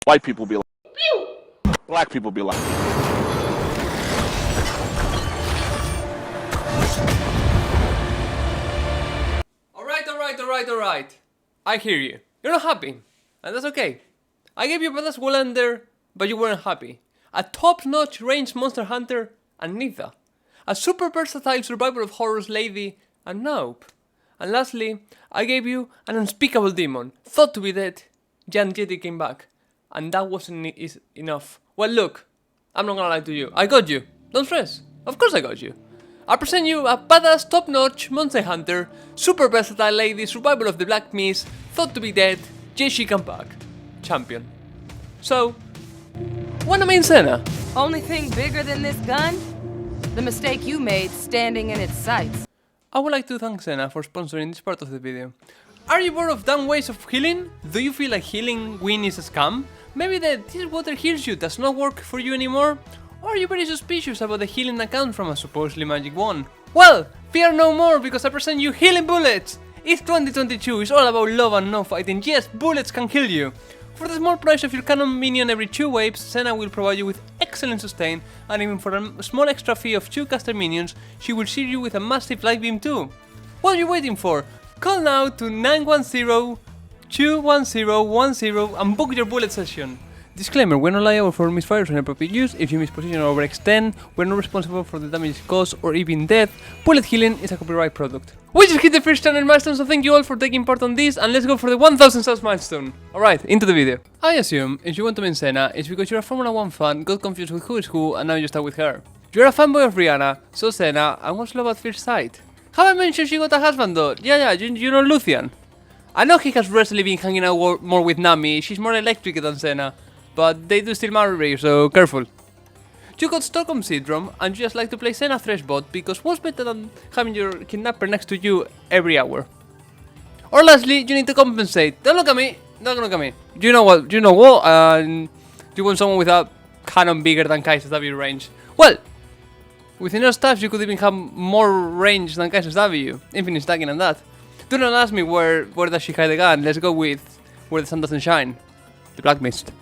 White people be like, pew! Black people be like. Alright. I hear you. You're not happy. And that's okay. I gave you a badass Wallander, but you weren't happy. A top-notch ranged monster hunter, and neither. A super versatile survivor of horrors lady, and nope. And lastly, I gave you an unspeakable demon, thought to be dead, Jan Jedi came back. And that wasn't enough. Well look, I'm not gonna lie to you, I got you. Don't stress, of course I got you. I present you a badass top-notch monster hunter, super versatile lady, survivor of the Black Mist, thought to be dead, Jedi come back. Champion. So, wanna main Senna? Only thing bigger than this gun? The mistake you made standing in its sights. I would like to thank Senna for sponsoring this part of the video. Are you bored of dumb ways of healing? Do you feel like healing win is a scam? Maybe the this water heals you does not work for you anymore? Or are you very suspicious about the healing account from a supposedly magic wand? Well, fear no more because I present you Healing Bullets! It's 2022, it's all about love and no fighting. Yes, bullets can kill you! For the small price of your cannon minion every 2 waves, Senna will provide you with excellent sustain, and even for a small extra fee of 2 caster minions, she will shield you with a massive light beam too. What are you waiting for? Call now to 910-210-10 and book your bullet session. Disclaimer, we're not liable for misfires or inappropriate use. If you misposition or overextend, we're not responsible for the damage caused or even death. Bullet healing is a copyright product. We just hit the first channel milestone, so thank you all for taking part on this, and let's go for the 1000 subs milestone. Alright, into the video. I assume, if you want to main Senna, it's because you're a Formula 1 fan, got confused with who is who, and now you start with her. You're a fanboy of Rihanna, so Senna, and what's love at first sight? Have I mentioned she got a husband though? Yeah, you know Luthien. I know he has recently been hanging out more with Nami, she's more electric than Senna. But they do still marry, so careful. You got Stockholm Syndrome, and you just like to play Senna Threshbot because what's better than having your kidnapper next to you every hour? Or lastly, you need to compensate. Don't look at me. You know what? You want someone with a cannon bigger than Kaiser's W range. Well, with enough stuff, you could even have more range than Kaiser's W. Infinite stacking and that. Do not ask me where does she hide the gun. Let's go with where the sun doesn't shine. The Black Mist.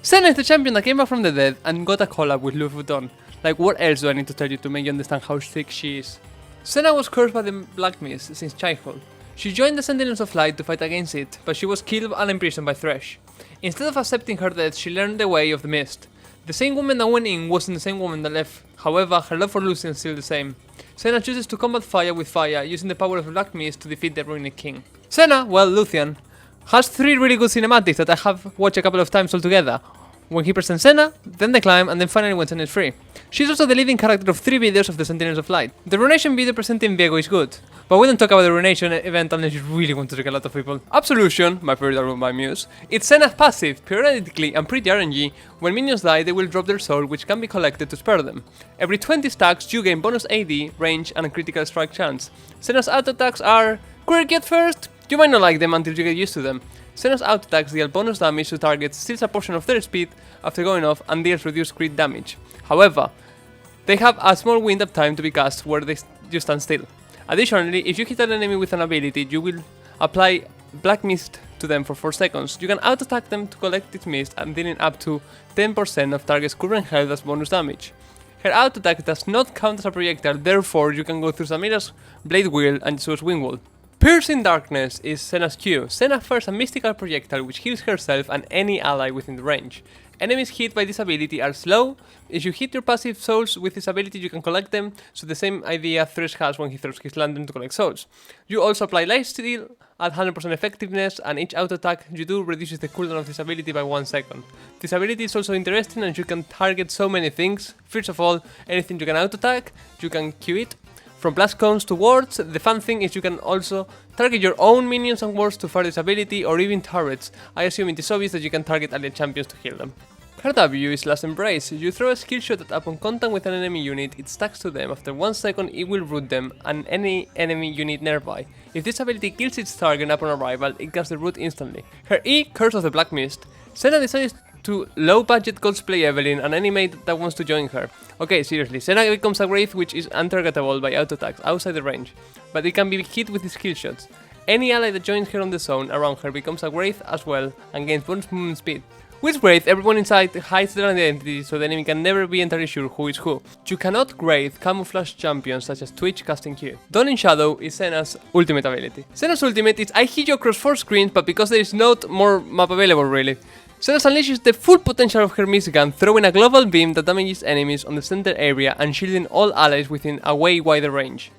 Senna is the champion that came back from the dead and got a collab with Louis Vuitton. Like, what else do I need to tell you to make you understand how sick she is? Senna was cursed by the Black Mist since childhood. She joined the Sentinels of Light to fight against it, but she was killed and imprisoned by Thresh. Instead of accepting her death, she learned the way of the Mist. The same woman that went in wasn't the same woman that left, however, her love for Lucian is still the same. Senna chooses to combat fire with fire, using the power of the Black Mist to defeat the Ruined King. Senna, well, Luthien, has 3 really good cinematics that I have watched a couple of times altogether. When he presents Senna, then the climb, and then finally when Senna is free. She's also the leading character of 3 videos of the Sentinels of Light. The Ruination video presenting Viego is good, but we don't talk about the Ruination event unless you really want to trick a lot of people. Absolution, my favorite album by Muse, it's Senna's passive, periodically and pretty RNG. When minions die, they will drop their soul, which can be collected to spare them. Every 20 stacks, you gain bonus AD, range, and a critical strike chance. Senna's auto attacks are quirky at first. You might not like them until you get used to them. Senna's auto attacks deal bonus damage to targets, steals a portion of their speed after going off, and deals reduced crit damage. However, they have a small window of time to be cast where you stand still. Additionally, if you hit an enemy with an ability, you will apply Black Mist to them for 4 seconds. You can auto attack them to collect this mist and dealing up to 10% of target's current health as bonus damage. Her auto attack does not count as a projectile, therefore you can go through Samira's Blade Wheel and Yasuo's Wing Wall. Piercing Darkness is Senna's Q. Senna fires a mystical projectile which heals herself and any ally within the range. Enemies hit by this ability are slow. If you hit your passive souls with this ability, you can collect them, so the same idea Thresh has when he throws his lantern to collect souls. You also apply Lifesteal at 100% effectiveness, and each auto attack you do reduces the cooldown of this ability by 1 second. This ability is also interesting and you can target so many things. First of all, anything you can auto attack, you can Q it. From blast cones to wards, the fun thing is you can also target your own minions and wards to fire this ability, or even turrets. I assume it is obvious that you can target allied champions to heal them. Her W is Last Embrace. You throw a skill shot that upon contact with an enemy unit, it stacks to them. After 1 second, it will root them and any enemy unit nearby. If this ability kills its target upon arrival, it casts the root instantly. Her E, Curse of the Black Mist. Senna decides to low-budget cosplay Evelyn, an anime that wants to join her. Okay, seriously, Senna becomes a Wraith which is untargetable by auto attacks outside the range, but it can be hit with skill shots. Any ally that joins her on the zone around her becomes a Wraith as well and gains bonus movement speed. With Wraith, everyone inside hides their identity so the enemy can never be entirely sure who is who. You cannot Wraith camouflage champions such as Twitch casting Q. Dawn in Shadow is Senna's ultimate ability. Senna's ultimate is I hit you across 4 screens, but because there is not more map available really. Senna unleashes the full potential of her missile gun, throwing a global beam that damages enemies on the center area and shielding all allies within a way wider range.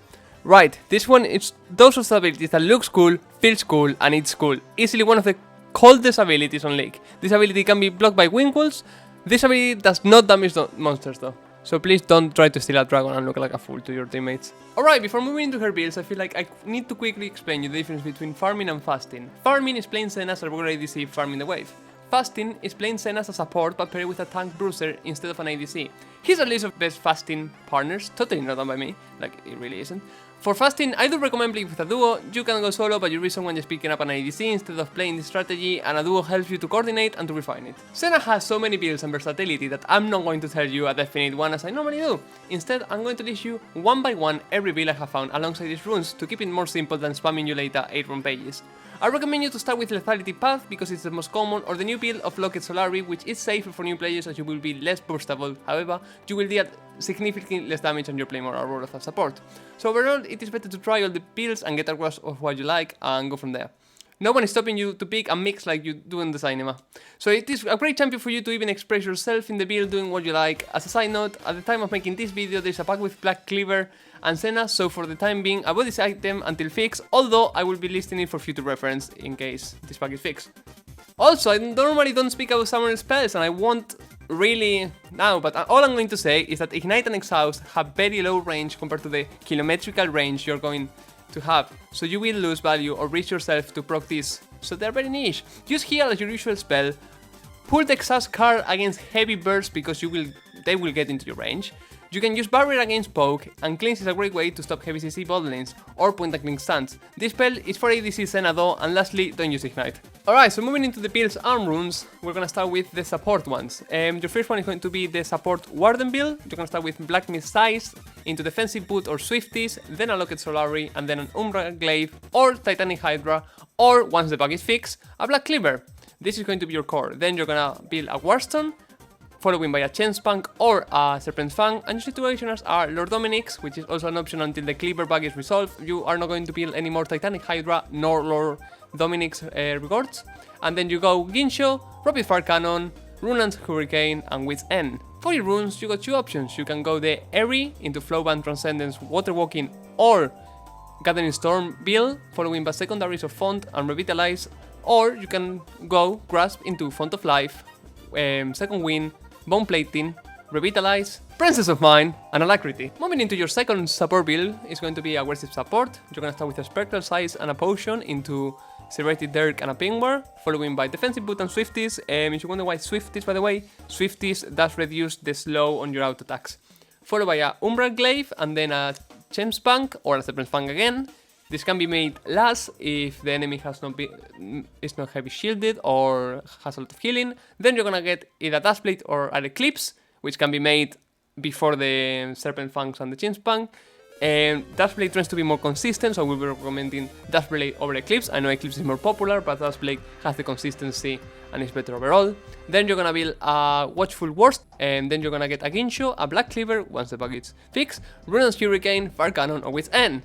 Right, this one is those of the abilities that looks cool, feels cool, and it's cool. Easily one of the coldest abilities on League. This ability can be blocked by wing walls. This ability does not damage the monsters though. So please don't try to steal a dragon and look like a fool to your teammates. Alright, before moving into her builds, I feel like I need to quickly explain you the difference between farming and fasting. Farming is playing Senna as a regular ADC farming the wave. Fasting is playing Senna as a support but paired with a tank bruiser instead of an ADC. Here's a list of best fasting partners, totally not done by me, like it really isn't. For fasting, I do recommend playing with a duo. You can go solo, but you risk someone just picking up an ADC instead of playing this strategy, and a duo helps you to coordinate and to refine it. Senna has so many builds and versatility that I'm not going to tell you a definite one as I normally do. Instead, I'm going to list you one by one every build I have found alongside these runes to keep it more simple than spamming you later 8 rune pages. I recommend you to start with Lethality Path because it's the most common, or the new build of Locket Solari, which is safer for new players as you will be less burstable. However, you will deal significantly less damage on your play more Aurora as support. So overall, it is better to try all the builds and get a grasp of what you like and go from there. No one is stopping you to pick and mix like you do in the cinema. So it is a great champion for you to even express yourself in the build doing what you like. As a side note, at the time of making this video there's a pack with Black Cleaver and Senna, so for the time being I bought this item until fixed, although I will be listing it for future reference in case this pack is fixed. Also, I normally don't speak about summon spells and I won't really now, but all I'm going to say is that Ignite and Exhaust have very low range compared to the kilometrical range you're going to have, so you will lose value or reach yourself to proc this, so they're very niche. Use Heal as your usual spell, pull the Exhaust card against heavy bursts because they will get into your range. You can use Barrier against Poke, and Cleanse is a great way to stop heavy CC bot lanes, or point and clean stunts. This spell is for ADC Senna though, and lastly, don't use Ignite. Alright, so moving into the builds and runes, we're gonna start with the support ones. Your first one is going to be the support Warden build. You're gonna start with Black Mist Size, into Defensive Boot or Swifties, then a Locket Solari, and then an Umbra Glaive, or Titanic Hydra, or once the bug is fixed, a Black Cleaver. This is going to be your core. Then you're gonna build a Warstone, following by a Chainspunk or a Serpent's Fang, and your situationers are Lord Dominik's, which is also an option until the Cleaver bug is resolved. You are not going to build any more Titanic Hydra nor Lord Dominik's rewards. And then you go Ginsho, Rapid Fire Cannon, Runan's Hurricane, and Wit's End. For your runes, you got 2 options. You can go the Airy into Flowband, Transcendence, Water Walking, or Gathering Storm build, following by secondaries of Font and Revitalize, or you can go Grasp into Font of Life, Second Wind, Bone Plating, Revitalize, Princess of Mine, and Alacrity. Moving into your second support build is going to be aggressive support. You're gonna start with a Spectral Size and a Potion into Serrated Dirk and a Pingwar, following by Defensive Boot and Swifties. If you wonder why Swifties, by the way, Swifties does reduce the slow on your auto attacks. Followed by a Umbral Glaive and then a Chainspunk or a Serpent's Fang again. This can be made last if the enemy is not heavy shielded or has a lot of healing. Then you're gonna get either Duskblade or an Eclipse, which can be made before the Serpent Fangs and the Chainspunk. Duskblade tends to be more consistent, so we'll be recommending Duskblade over Eclipse. I know Eclipse is more popular, but Duskblade has the consistency and is better overall. Then you're gonna build a Watchful Worst, and then you're gonna get a Ginsho, a Black Cleaver once the bug is fixed, Runan's Hurricane, Fire Cannon, or Wit's End.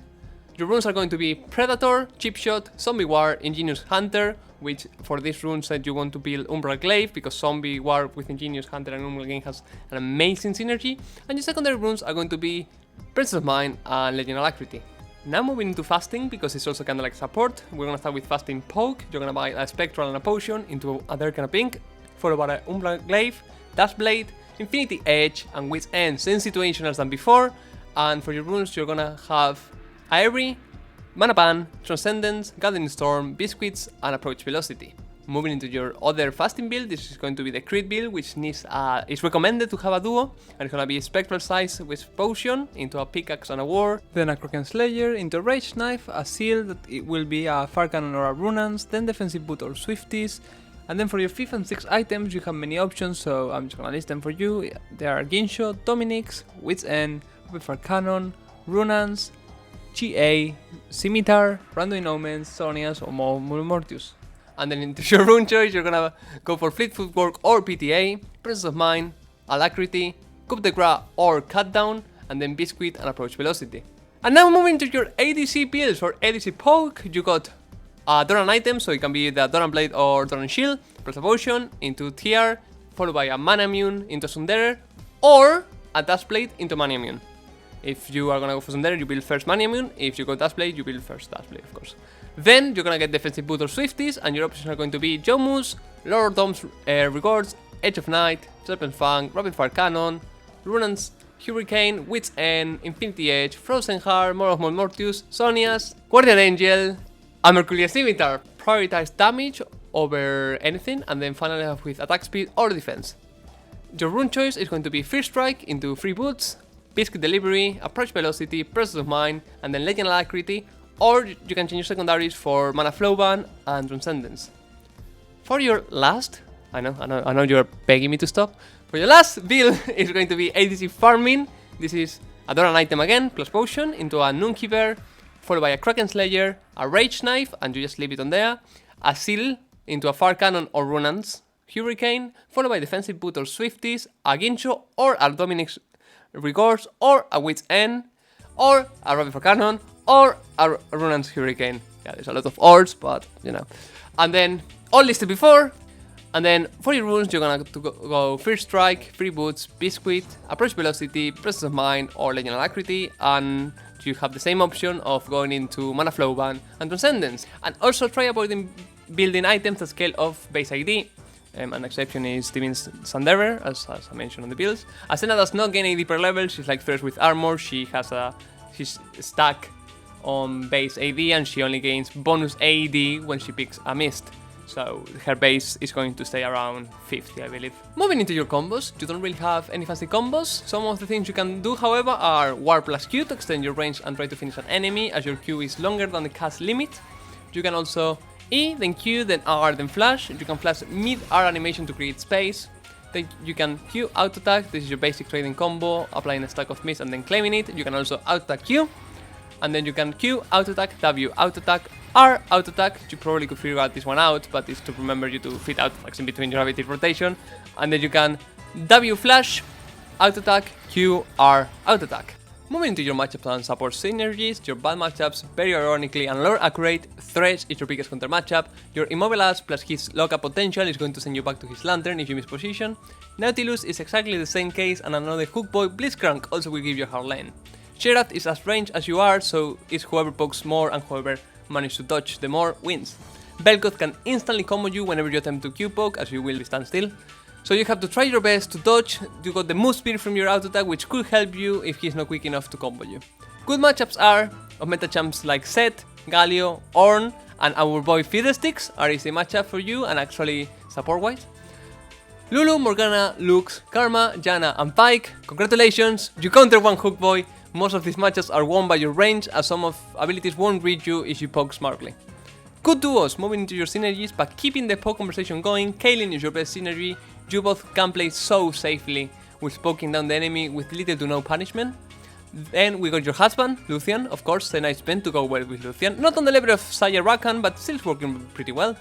Your runes are going to be Predator, Chip Shot, Zombie War, Ingenious Hunter, which for this rune set you want to build Umbral Glaive because Zombie War with Ingenious Hunter and Umbral Glaive has an amazing synergy. And your secondary runes are going to be Princess of Mine and Legend Alacrity. Now moving into Fasting because it's also kind of like support. We're gonna start with Fasting Poke. You're gonna buy a Spectral and a Potion into a Dirk and a Pink, followed by an Umbral Glaive, Duskblade, Infinity Edge, and Wit's End. Same situation as than before. And for your runes you're gonna have Airy, Mana Ban, Transcendence, Gathering Storm, Biscuits, and Approach Velocity. Moving into your other fasting build, this is going to be the crit build, which is recommended to have a duo, and it's gonna be Spectral Size with Potion into a Pickaxe and a War, then a Kraken Slayer into a Rage Knife, a Seal that it will be a Fire Cannon or a Runans, then Defensive Boot or Swifties, and then for your 5th and 6th items you have many options, so I'm just gonna list them for you. There are Ginsho, Dominik's, Wit's End, Rapid Fire Cannon, Runans, GA, Scimitar, Random Omens, Sonias, or Mortius. And then into your rune choice, you're gonna go for Fleet Footwork or PTA, Presence of Mind, Alacrity, Coup de Grace or Cut Down, and then Biscuit and Approach Velocity. And now moving to your ADC builds. For ADC poke, you got a Doran item, so it can be the Doran Blade or Doran Shield, Breath of Ocean into TR, followed by a Mana Immune into Tsundere, or a Dash Blade into Mana Immune. If you are gonna go for Tsundere, you build first Mana Immune. If you go Dash Blade, you build first Dash Blade, of course. Then you're gonna get Defensive Boot or Swifties, and your options are going to be Jomu's, Lord of Dome's Regards, Edge of Night, Serpent's Fang, Rapid Fire Cannon, Runan's Hurricane, Wit's End, Infinity Edge, Frozen Heart, More of Mortius, Sonia's, Guardian Angel, and Mercurial Scimitar. Prioritize damage over anything, and then finally have with attack speed or defense. Your rune choice is going to be First Strike into Free Boots, Biscuit Delivery, Approach Velocity, Presence of Mind, and then Legend Alacrity, or you can change your secondaries for Mana Flowban and Transcendence. For your last, I know you're begging me to stop. For your last build is going to be ADC Farming. This is a Doran item again, plus Potion, into a Noonkeeper, followed by a Kraken Slayer, a Rage Knife, and you just leave it on there, a Seal into a Fire Cannon or Runan's Hurricane, followed by Defensive Boot or Swifties, a Gincho or a Dominic's Regards, or a Wit's End, or a Rapid Fire Cannon, or a Runan's Hurricane. Yeah, there's a lot of ors, but you know. And then, all listed before. And then for your runes, you're gonna go First Strike, Free Boots, Biscuit, Approach Velocity, Presence of Mind, or Legend Alacrity, and you have the same option of going into Mana Flowban and Transcendence. And also try avoiding building items that scale off base ID. An exception is Divin's Tsundere, as I mentioned on the builds. Ascena does not gain AD per level, she's like first with armor, she's stuck on base AD, and she only gains bonus AD when she picks a Mist. So her base is going to stay around 50, I believe. Moving into your combos, you don't really have any fancy combos. Some of the things you can do, however, are War plus Q to extend your range and try to finish an enemy as your Q is longer than the cast limit. You can also E, then Q, then R, then Flash. You can flash mid-R animation to create space. Then you can Q auto attack. This is your basic trading combo, applying a stack of mist and then claiming it. You can also auto attack Q, and then you can Q auto attack, W auto attack, R auto attack. You probably could figure out this one out, but it's to remember you to fit out in between your ability rotation. And then you can W flash, auto attack, Q, R auto attack. Moving into your matchups and support synergies, your bad matchups, very ironically and lore accurate, Thresh is your biggest counter matchup, your Immobilas plus his lockup potential is going to send you back to his Lantern if you miss position, Nautilus is exactly the same case, and another hook boy, Blitzcrank, also will give you a hard lane. Sherath is as ranged as you are, so it's whoever pokes more and whoever manages to dodge the more wins. Vel'Koz can instantly combo you whenever you attempt to Q-poke, as you will stand still. So you have to try your best to dodge. You got the move speed from your auto attack, which could help you if he's not quick enough to combo you. Good matchups are of meta champs like Zed, Galio, Ornn, and our boy Fiddlesticks are easy matchup for you and actually support wise. Lulu, Morgana, Lux, Karma, Janna, and Pyke, congratulations, you counter one hook boy. Most of these matches are won by your range, as some of abilities won't reach you if you poke smartly. Good duos, moving into your synergies, but keeping the poke conversation going. Kaylin is your best synergy. You both can play so safely with poking down the enemy with little to no punishment. Then we got your husband, Luthien, of course, a nice pen to go well with Luthien. Not on the level of Saya Rakan, but still working pretty well.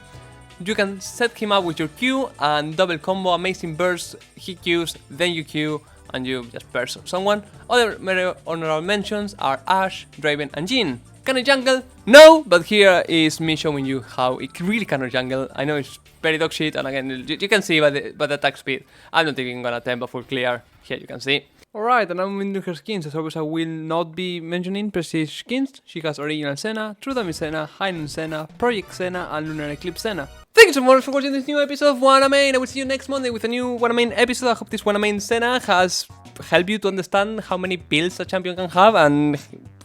You can set him up with your Q and double combo, amazing bursts, he Qs, then you Q, and you just burst someone. Other honorable mentions are Ashe, Draven, and Jhin. Can I jungle? No, but here is me showing you how it really cannot jungle. I know it's very dog shit, and again, you can see by the attack speed. I'm not even gonna attempt a full clear. Here you can see. Alright, and I'm into her skins. As always, I will not be mentioning Prestige skins. She has Original Senna, True Damage Senna, High Noon Senna, Project Senna, and Lunar Eclipse Senna. Thank you so much for watching this new episode of WannaMain. I will see you next Monday with a new WannaMain episode. I hope this WannaMain Senna has helped you to understand how many builds a champion can have, and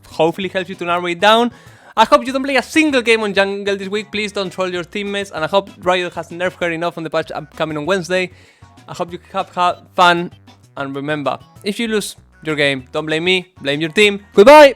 hopefully helps you to narrow it down. I hope you don't play a single game on jungle this week. Please don't troll your teammates, and I hope Riot has nerfed her enough on the patch coming on Wednesday. I hope you have had fun, and remember, if you lose your game, don't blame me, blame your team. Goodbye!